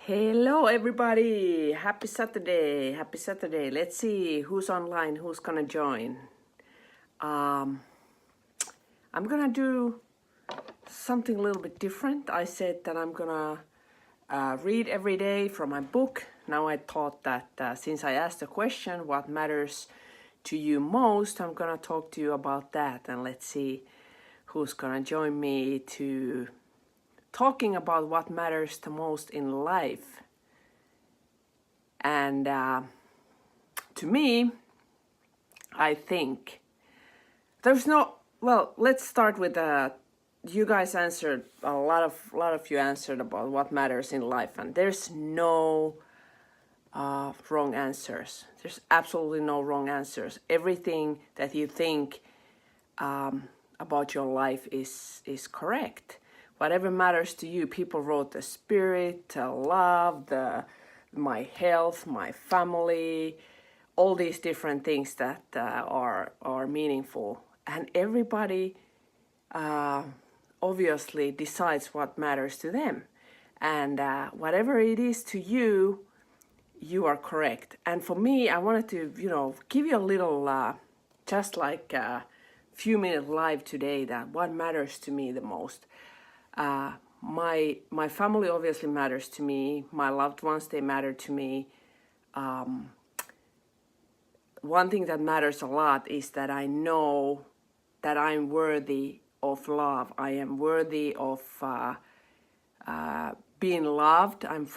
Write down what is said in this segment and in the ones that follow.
Hello everybody, happy Saturday. Let's see who's online, who's gonna join. I'm gonna do something a little bit different. I said that I'm gonna read every day from my book. Now I thought that since I asked the question, what matters to you most, I'm gonna talk to you about that, and let's see who's gonna join me to talking about what matters the most in life. And to me, I think there's no, well, let's start with you guys answered, a lot of you answered about what matters in life, and there's no wrong answers. There's absolutely no wrong answers. Everything that you think about your life is correct. Whatever matters to you, people wrote the spirit, the love, my health, my family, all these different things that are meaningful. And everybody obviously decides what matters to them. And whatever it is to you, you are correct. And for me, I wanted to, give you a little, just like a few minute live today, that what matters to me the most. My family obviously matters to me. My loved ones, they matter to me. One thing that matters a lot is that I know that I'm worthy of love. I am worthy of being loved. I'm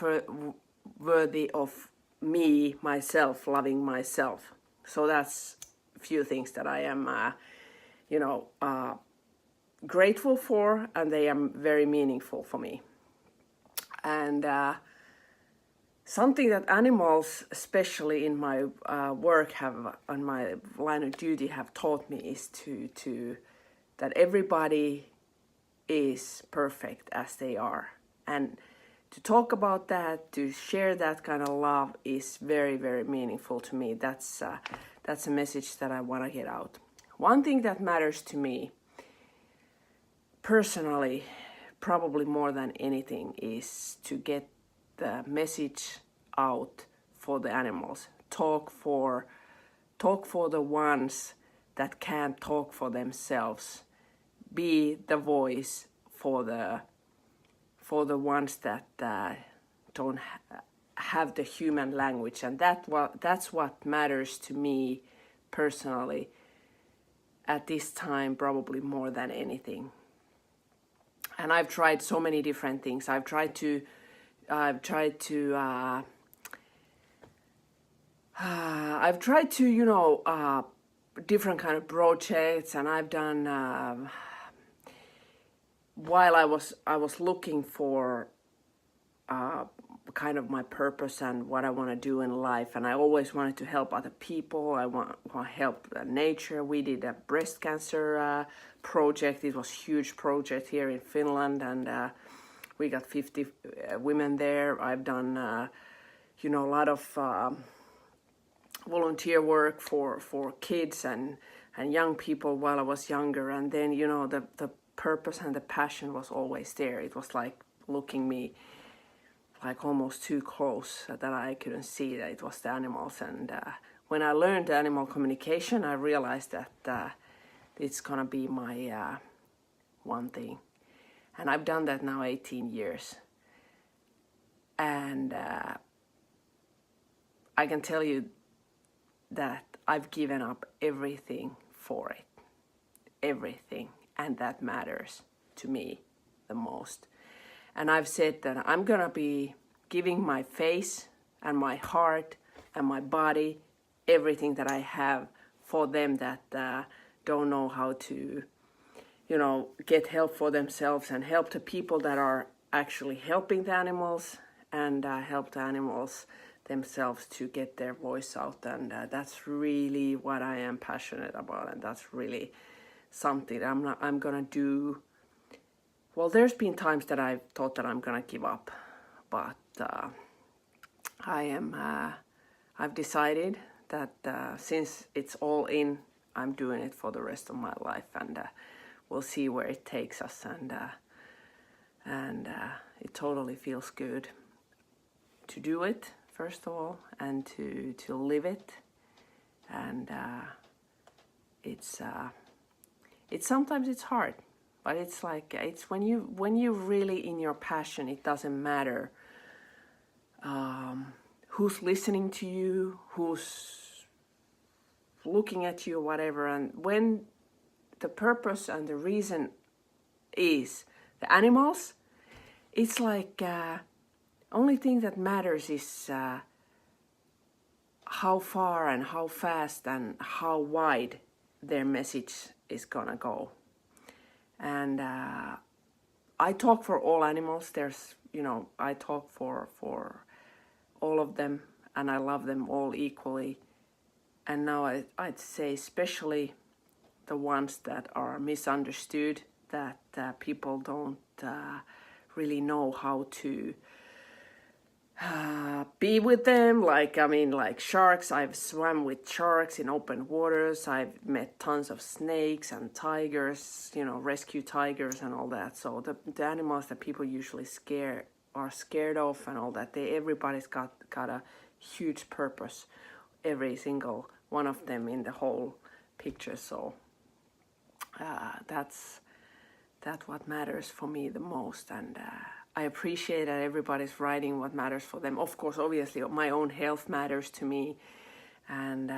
worthy of myself, loving myself. So that's a few things that I am, grateful for, and they are very meaningful for me. And something that animals, especially in my work, have on my line of duty, have taught me is to that everybody is perfect as they are, and to talk about that, to share that kind of love is very, very meaningful to me. That's a message that I want to get out. One thing that matters to me personally, probably more than anything, is to get the message out for the animals. Talk for the ones that can't talk for themselves. Be the voice for the ones that don't have the human language, and that's what matters to me personally at this time, probably more than anything. And I've tried so many different things. I've tried to different kind of projects, and I've done while I was looking for kind of my purpose and what I want to do in life, and I always wanted to help other people. I want to help nature. We did a breast cancer project. It was a huge project here in Finland, and we got 50 women there. I've done a lot of volunteer work for kids and young people while I was younger, and then the purpose and the passion was always there. It was like looking me like almost too close that I couldn't see that it was the animals. And when I learned animal communication, I realized that it's gonna be my one thing. And I've done that now 18 years. And I can tell you that I've given up everything for it. Everything. And that matters to me the most. And I've said that I'm gonna be giving my face and my heart and my body, everything that I have, for them that don't know how to, get help for themselves, and help the people that are actually helping the animals, and help the animals themselves to get their voice out. And that's really what I am passionate about, and that's really something I'm gonna do. Well, there's been times that I've thought that I'm gonna give up, but I've decided that since it's all in, I'm doing it for the rest of my life, and we'll see where it takes us, and it totally feels good. do it first of all, and to live it. And it's sometimes it's hard, but it's like it's when you really in your passion, it doesn't matter who's listening to you, who's looking at you, whatever. And when the purpose and the reason is the animals, it's like only thing that matters is how far and how fast and how wide their message is gonna go. And I talk for all animals. There's, I talk for all of them, and I love them all equally. And now I'd say especially the ones that are misunderstood, that people don't really know how to be with them. Like sharks. I've swam with sharks in open waters. I've met tons of snakes and tigers, rescue tigers and all that. So the animals that people usually are scared of and all that, everybody's got a huge purpose, every single one of them in the whole picture. So that's what matters for me the most. And I appreciate that everybody's writing what matters for them. Of course, obviously, my own health matters to me, and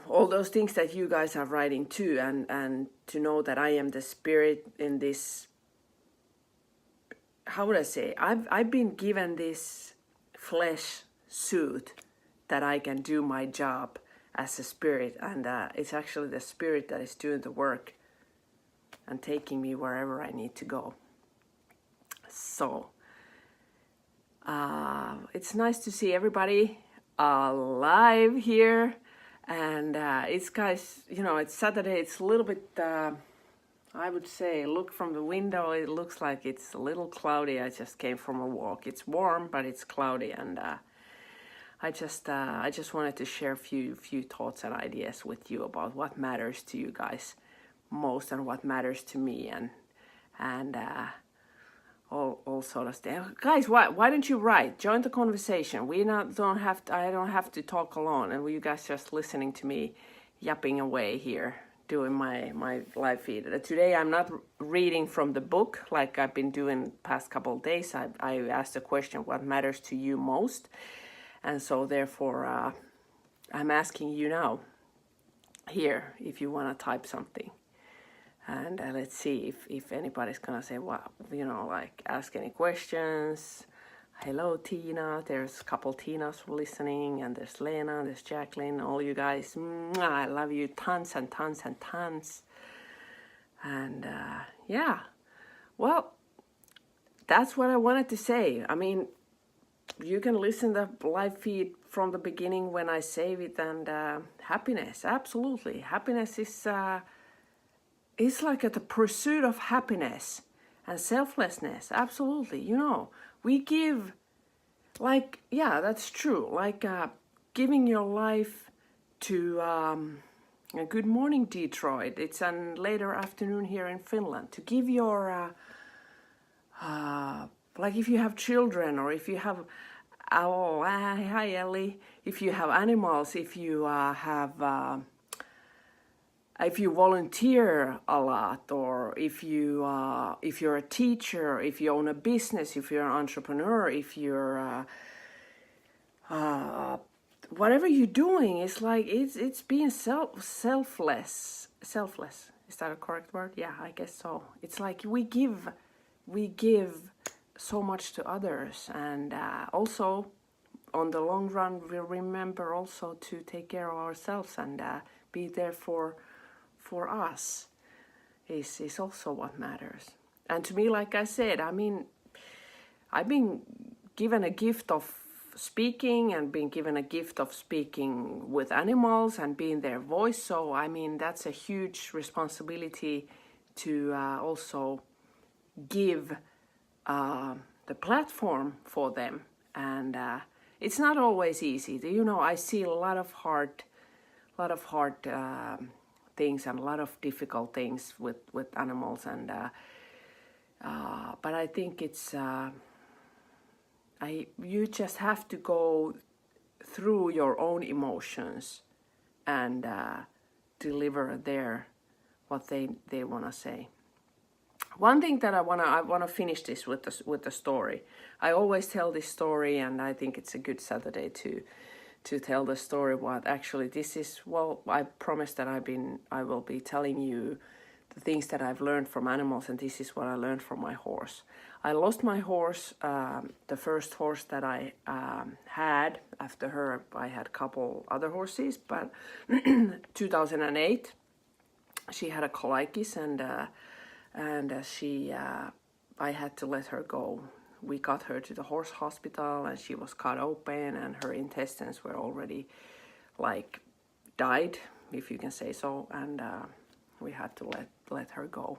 all those things that you guys are writing too, and to know that I am the spirit in this. How would I say? I've been given this flesh suit that I can do my job as a spirit, and it's actually the spirit that is doing the work and taking me wherever I need to go. So it's nice to see everybody alive here, and it's Saturday. It's a little bit I would say, look from the window, it looks like it's a little cloudy. I just came from a walk. It's warm, but it's cloudy, and I just wanted to share a few thoughts and ideas with you about what matters to you guys most and what matters to me, and all sort of stuff. Guys, why don't you write? Join the conversation. I don't have to talk alone, and you guys just listening to me yapping away here, doing my live feed. Today I'm not reading from the book like I've been doing past couple of days. I asked the question, what matters to you most? And so therefore I'm asking you now here if you want to type something. And let's see if anybody's gonna say, ask any questions. Hello, Tina. There's a couple Tinas listening, and there's Lena, there's Jacqueline. All you guys, I love you tons and tons and tons. And well, that's what I wanted to say. I mean, you can listen to the live feed from the beginning when I save it, and happiness, absolutely. Happiness is it's like the pursuit of happiness and selflessness, absolutely. We give, that's true, giving your life to, good morning, Detroit. It's a later afternoon here in Finland. To give your, if you have children, or if you have, hi Ellie, if you have animals, if you if you volunteer a lot, or if you're a teacher, if you own a business, if you're an entrepreneur, if you're whatever you're doing, it's being selfless. Selfless, is that a correct word? Yeah, I guess so. It's like we give so much to others, and also on the long run we remember also to take care of ourselves and be there for us is also what matters. And to me, like I said, I mean, I've been given a gift of speaking, and been given a gift of speaking with animals and being their voice. So I mean, that's a huge responsibility to also give the platform for them. And it's not always easy. I see a lot of hard things and a lot of difficult things with animals, and but I think it's you just have to go through your own emotions and deliver what they want to say. One thing that I wanna finish this with the story. I always tell this story, and I think it's a good Saturday to tell the story. What actually this is. Well, I promise that I will be telling you the things that I've learned from animals, and this is what I learned from my horse. I lost my horse, the first horse that I had. After her, I had a couple other horses, but 2008, she had a colitis, and I had to let her go. We got her to the horse hospital, and she was cut open, and her intestines were already like died, if you can say so, and we had to let her go.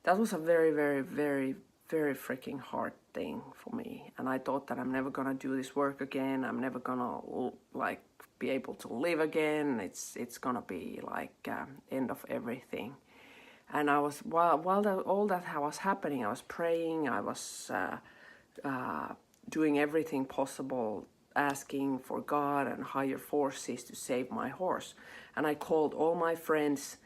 That was a very, very, very, very freaking hard thing for me, and I thought that I'm never gonna do this work again. I'm never gonna like be able to live again. It's gonna be like end of everything. And I was while all that was happening, I was praying. I was doing everything possible, asking for God and higher forces to save my horse. And I called all my friends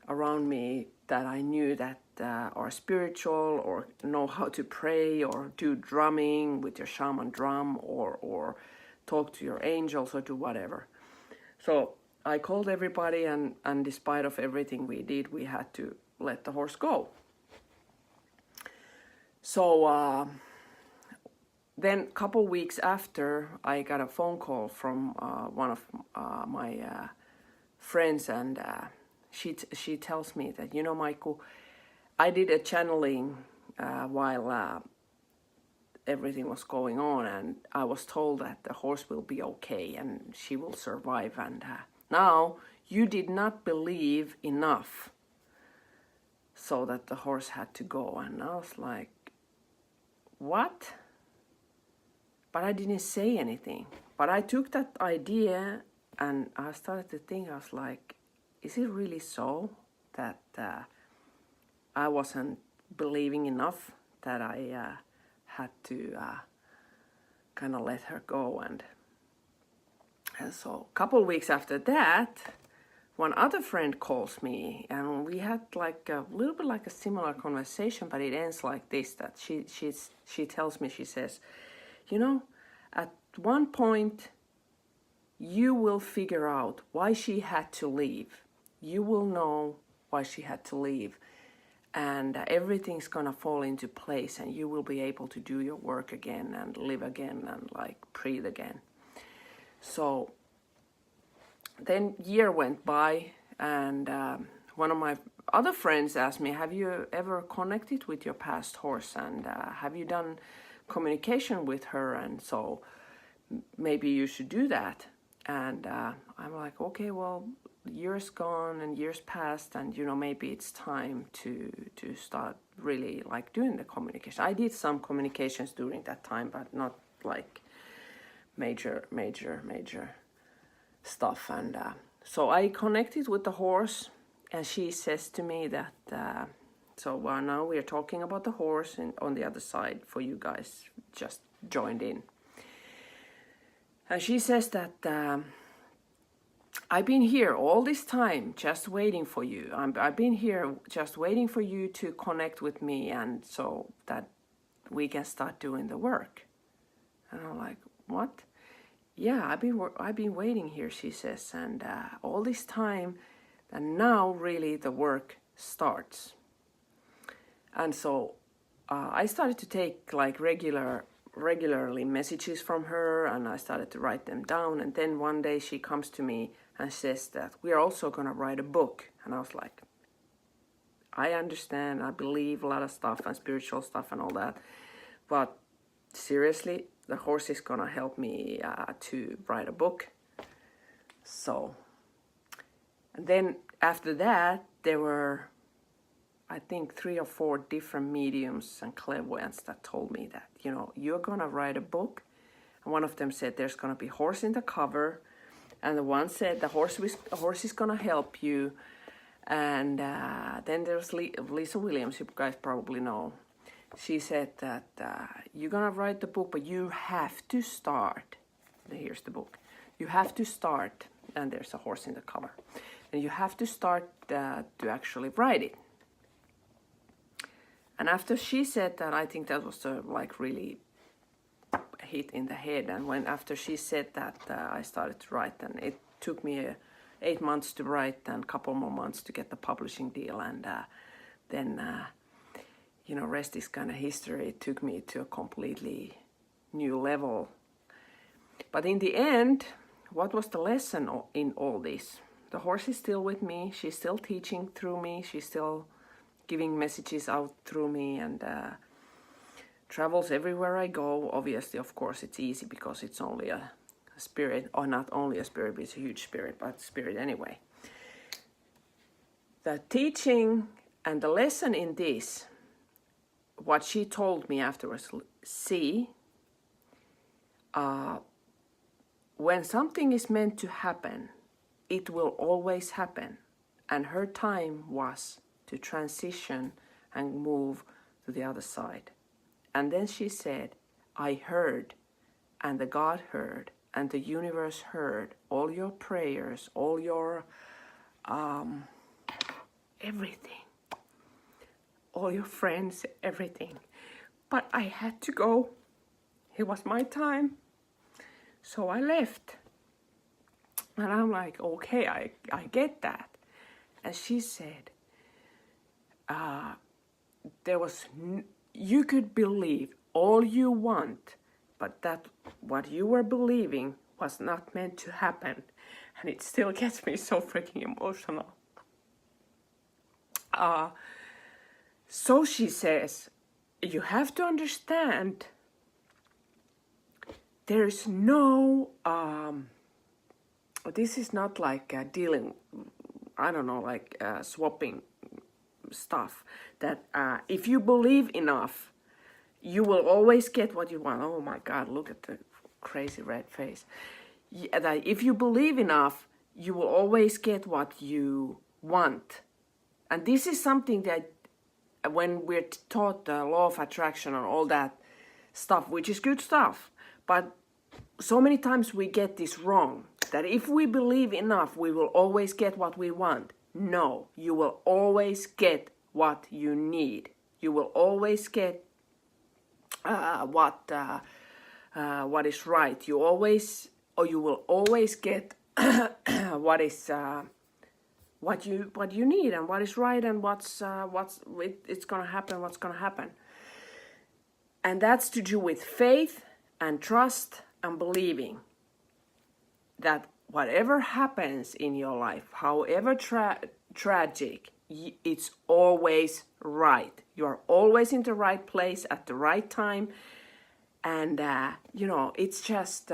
around me that I knew that are spiritual or know how to pray or do drumming with your shaman drum or talk to your angels or do whatever. So I called everybody, and despite of everything we did, we had to let the horse go. So then a couple weeks after, I got a phone call from one of my friends, and she tells me that, you know, Maiku, I did a channeling while everything was going on, and I was told that the horse will be okay and she will survive, and now you did not believe enough so that the horse had to go. And I was like, what? But I didn't say anything. But I took that idea and I started to think, I was like, is it really so that I wasn't believing enough, that I had to kind of let her go? And so a couple of weeks after that, one other friend calls me, and we had like a little bit like a similar conversation, but it ends like this, that she tells me, she says, you know, at one point you will figure out why she had to leave. You will know why she had to leave, and everything's gonna fall into place, and you will be able to do your work again and live again and like breathe again. So then year went by, and one of my other friends asked me, have you ever connected with your past horse, and have you done communication with her, and so maybe you should do that. And I'm like, okay, well, years gone and years passed, and you know, maybe it's time to start really like doing the communication. I did some communications during that time, but not like major stuff. And so I connected with the horse, and she says to me that so now we are talking about the horse, and on the other side for you guys just joined in. And she says that I've been here all this time just waiting for you. I've been here just waiting for you to connect with me, and so that we can start doing the work. And I'm like, what? Yeah, I've been waiting here, she says, and all this time, and now really the work starts. And so I started to take like regularly messages from her, and I started to write them down. And then one day she comes to me and says that we are also going to write a book. And I was like, I understand, I believe a lot of stuff and spiritual stuff and all that, but seriously, the horse is going to help me to write a book. So, and then after that, there were, I think, 3 or 4 different mediums and clairvoyants that told me that, you know, you're going to write a book. And one of them said there's going to be horse in the cover. And the one said the horse is going to help you. And then there's Lisa Williams, you guys probably know. she said that you're gonna write the book, but you have to start. Here's the book. You have to start, and there's a horse in the cover. And you have to start to actually write it. And after she said that, I think that was like really hit in the head. And after she said that, I started to write, and it took me 8 months to write and a couple more months to get the publishing deal. And then, rest is kind of history. It took me to a completely new level. But in the end, what was the lesson in all this? The horse is still with me. She's still teaching through me. She's still giving messages out through me, and travels everywhere I go. Obviously, of course, it's easy because it's only a spirit, or not only a spirit, but it's a huge spirit, but spirit anyway. The teaching and the lesson in this, what she told me afterwards, see, when something is meant to happen, it will always happen. And her time was to transition and move to the other side. And then she said, I heard, and the God heard, and the universe heard all your prayers, all your everything, all your friends, everything. But I had to go. It was my time. So I left. And I'm like, okay, I get that. And she said, you could believe all you want, but that what you were believing was not meant to happen. And it still gets me so freaking emotional. So she says, you have to understand, there's no, this is not like dealing, I don't know, like swapping stuff. That if you believe enough, you will always get what you want. Oh my God, look at the crazy red face. That if you believe enough, you will always get what you want. And this is something that when we're taught the law of attraction and all that stuff, which is good stuff, but so many times we get this wrong, that if we believe enough, we will always get what we want. No, you will always get what you need. You will always get what is right. You will always get what is what you need, and what is right, and it's gonna happen. What's gonna happen, and that's to do with faith and trust and believing that whatever happens in your life, however tragic, it's always right. You are always in the right place at the right time. And, it's just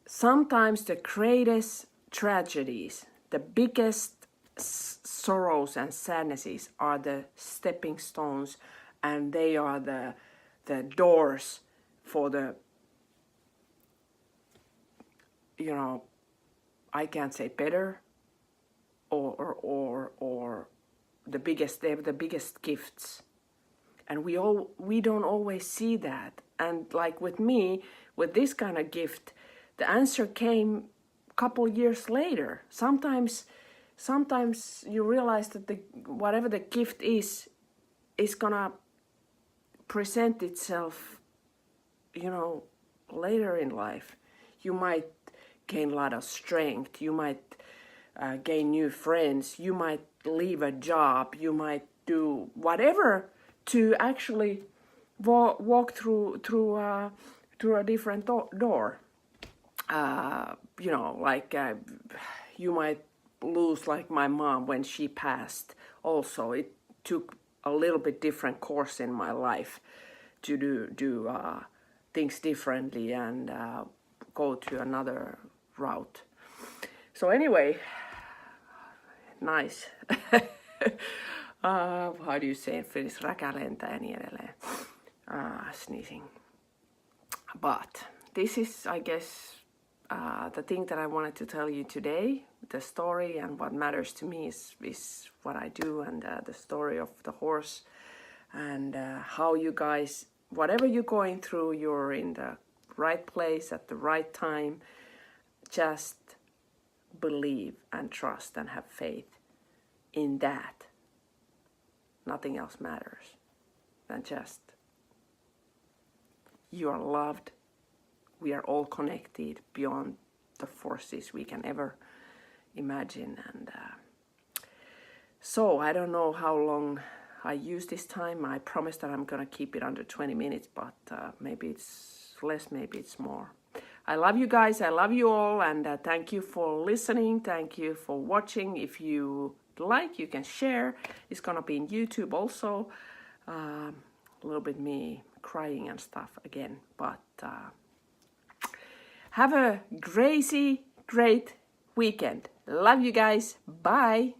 sometimes the greatest tragedies, the biggest sorrows and sadnesses are the stepping stones, and they are the doors for the, I can't say better, or the biggest, they're the biggest gifts. And we don't always see that. And like with me, with this kind of gift, the answer came a couple years later. Sometimes you realize that whatever the gift is gonna present itself, later in life. You might gain a lot of strength. You might gain new friends. You might leave a job. You might do whatever to actually walk through a different door. You might lose, like my mom when she passed. Also, it took a little bit different course in my life to do things differently and go to another route. So anyway, nice. How do you say in Finnish? Räkä lentää ja niin edelleen. Sneezing. But this is, I guess, the thing that I wanted to tell you today. The story and what matters to me is what I do, and the story of the horse and how you guys, whatever you're going through, you're in the right place at the right time. Just believe and trust and have faith in that. Nothing else matters than just you are loved. We are all connected beyond the forces we can ever imagine. And so I don't know how long I use this time. I promise that I'm gonna keep it under 20 minutes, but maybe it's less, maybe it's more. I love you guys, I love you all, and thank you for listening, thank you for watching. If you like, you can share. It's gonna be in YouTube also. A little bit me crying and stuff again, but have a crazy great weekend. Love you guys. Bye.